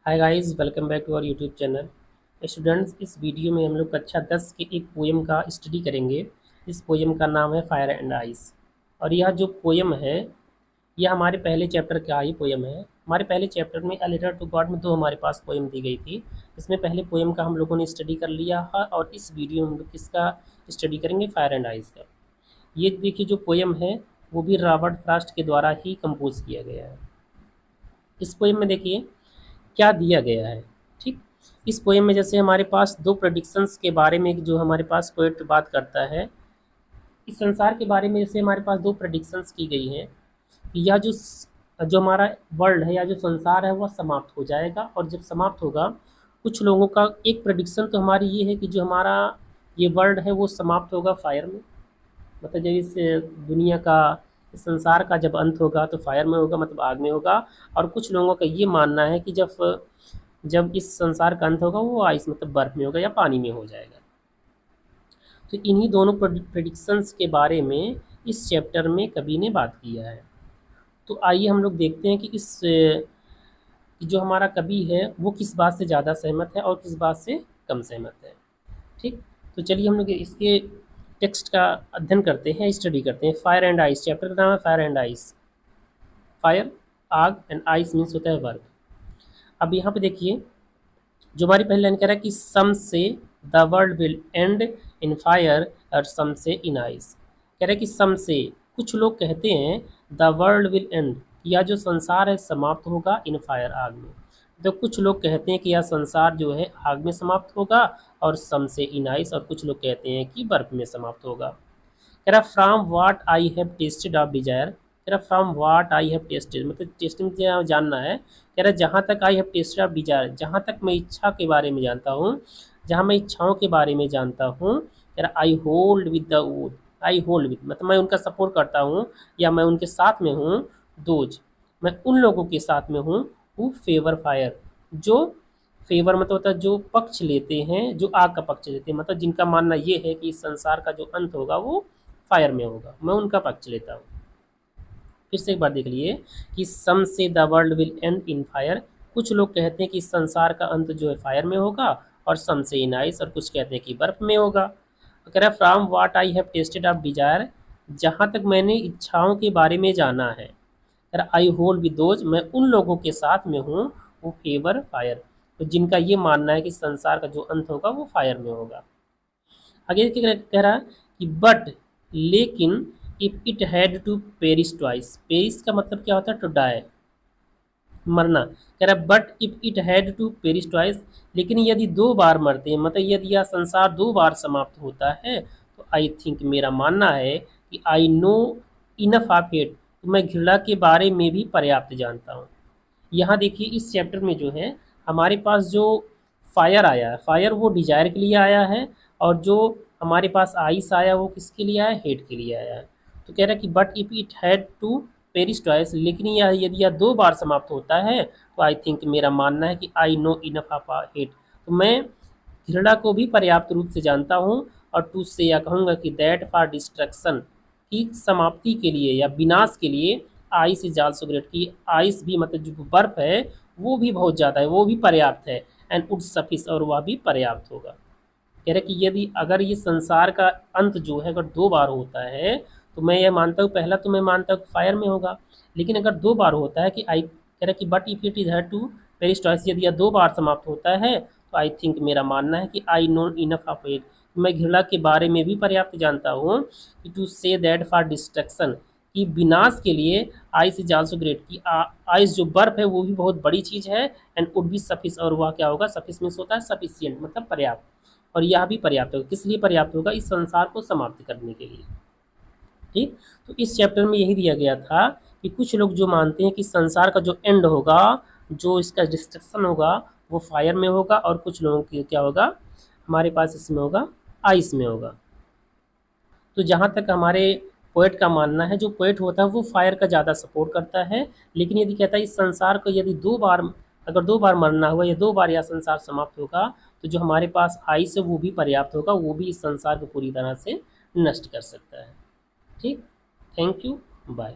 Hi guys, welcome back to our YouTube channel. Students, इस video में हम लोग कक्षा 10 के एक पोएम का स्टडी करेंगे। इस पोएम का नाम है फायर एंड आइस। और यह जो पोएम है, यह हमारे पहले चैप्टर का ही पोएम है। हमारे पहले चैप्टर में अ लेटर टू गॉड में दो हमारे पास पोएम दी गई थी। इसमें पहले पोएम का हम लोगों ने स्टडी कर लिया है और इस वीडियो में हम लोग किसका स्टडी करेंगे? फायर एंड आइस का। ये देखिए, जो पोएम है वो भी रॉबर्ट फ्रॉस्ट के द्वारा ही कंपोज किया गया है। इस पोएम में देखिए क्या दिया गया है। ठीक, इस पोएम में जैसे हमारे पास दो प्रेडिक्शंस के बारे में जो हमारे पास पोएट बात करता है। इस संसार के बारे में जैसे हमारे पास दो प्रेडिक्शंस की गई हैं कि यह जो जो हमारा वर्ल्ड है या जो संसार है वह समाप्त हो जाएगा। और जब समाप्त होगा, कुछ लोगों का एक प्रेडिक्शन तो हमारी ये है कि जो हमारा ये वर्ल्ड है वो समाप्त होगा फायर में। मतलब जब इस दुनिया का, इस संसार का जब अंत होगा तो फायर में होगा, मतलब आग में होगा। और कुछ लोगों का ये मानना है कि जब जब इस संसार का अंत होगा वो आइस मतलब बर्फ में होगा या पानी में हो जाएगा। तो इन्हीं दोनों प्रेडिक्शंस के बारे में इस चैप्टर में कवि ने बात किया है। तो आइए हम लोग देखते हैं कि इस कि जो हमारा कवि है वो किस बात से ज़्यादा सहमत है और किस बात से कम सहमत है। ठीक, तो चलिए हम लोग इसके टेक्स्ट का अध्ययन करते हैं, स्टडी करते हैं। फायर एंड आइस, चैप्टर का नाम है फायर एंड आइस। फायर आग, एंड आइस मीन्स होता है बर्फ। अब यहाँ पे देखिए, जो हमारी पहली लाइन कह रहा है कि सम से the world will and in fire और सम से इन आइस। कह रहा है कि सम से, कुछ लोग कहते हैं, द वर्ल्ड विल एंड, यह जो संसार है समाप्त होगा, इन फायर आग में। तो कुछ लोग कहते हैं कि यह संसार जो है आग में समाप्त होगा, और सम से इन आइस, और कुछ लोग कहते हैं कि बर्फ में समाप्त होगा। कह रहा from what I have tasted of desire. कह रहा from what I have tasted, मतलब टेस्टिंग जानना है। कह रहा जहाँ तक I have tasted of desire, जहाँ तक मैं इच्छा के बारे में जानता हूँ, जहाँ मैं इच्छाओं के बारे में जानता हूँ। कह रहा I hold with the would, I hold with मतलब मैं उनका सपोर्ट करता हूँ या मैं उनके साथ में हूँ। दोज, मैं उन लोगों के साथ में हूँ हु फेवर फायर, जो फेवर मतलब होता है जो पक्ष लेते हैं, जो आग का पक्ष लेते हैं, मतलब जिनका मानना ये है कि इस संसार का जो अंत होगा वो फायर में होगा, मैं उनका पक्ष लेता हूँ। फिर से एक बार देख लिए कि सम से the world will and in fire, कुछ लोग कहते हैं कि इस संसार का अंत जो है फायर में होगा, और सम से इन आइस, और कुछ कहते हैं कि बर्फ में होगा। तो कह रहा है from what I have tasted of desire, जहाँ तक मैंने इच्छाओं के बारे में जाना है। कह रहा आई होल्ड विद दोज, मैं उन लोगों के साथ में हूँ वो फेवर फायर, तो जिनका ये मानना है कि संसार का जो अंत होगा वो फायर में होगा। आगे कह रहा है कि बट, लेकिन, if it had to perish twice, perish का मतलब क्या होता है? टू डाई, मरना। कह रहा है but if it had to perish twice, लेकिन यदि दो बार मरते हैं, मतलब यदि यह संसार दो बार समाप्त होता है, तो आई थिंक, मेरा मानना है कि I know enough of it, तो मैं घृणा के बारे में भी पर्याप्त जानता हूँ। यहाँ देखिए इस चैप्टर में जो है हमारे पास जो फायर आया है, फायर वो डिजायर के लिए आया है, और जो हमारे पास आइस आया वो किसके लिए आया है? हेट के लिए आया है। तो कह रहा है कि but if it had to perish twice, लेकिन यह यदि यह दो बार समाप्त होता है, तो आई थिंक, मेरा मानना है कि I know enough of hate, तो मैं घृणा को भी पर्याप्त रूप से जानता हूँ। और टू से या कहूँगा कि दैट फॉर डिस्ट्रक्शन, की समाप्ति के लिए या विनाश के लिए, आइस इज आल्सो ग्रेट, की आइस भी मतलब जो बर्फ है वो भी बहुत ज़्यादा है, वो भी पर्याप्त है। एंड वुड सफिस, और वह भी पर्याप्त होगा। कह रहे कि यदि अगर ये संसार का अंत जो है अगर दो बार होता है, तो मैं ये मानता हूँ, पहला तो मैं मानता हूँ फायर में होगा, लेकिन अगर दो बार होता है कि आई, कह रहा कि but if it is had to perish twice, यदि यह दो बार समाप्त होता है, तो आई थिंक, मेरा मानना है कि I know enough of it, मैं घृणा के बारे में भी पर्याप्त जानता हूँ कि to say that for destruction, कि विनाश के लिए, आइस इज आल्सो ग्रेट, की आइस जो बर्फ है वो भी बहुत बड़ी चीज़ है। एंड वुड भी सफिस, और वह क्या होगा? सफिस मीन्स होता है सफिशियंट, मतलब पर्याप्त। और यह भी पर्याप्त होगा, किस लिए पर्याप्त होगा? इस संसार को समाप्त करने के लिए। ठीक, तो इस चैप्टर में यही दिया गया था कि कुछ लोग जो मानते हैं कि संसार का जो एंड होगा, जो इसका डिस्ट्रक्शन होगा, वो फायर में होगा, और कुछ लोगों की क्या होगा? हमारे पास इसमें होगा, आइस में होगा। तो जहाँ तक हमारे पोएट का मानना है, जो पोएट होता है वो फायर का ज़्यादा सपोर्ट करता है। लेकिन यदि कहता है इस संसार को यदि दो बार, अगर दो बार मरना हुआ या दो बार यह संसार समाप्त होगा, तो जो हमारे पास आइस है वो भी पर्याप्त होगा, वो भी इस संसार को पूरी तरह से नष्ट कर सकता है। ठीक, थैंक यू, बाय।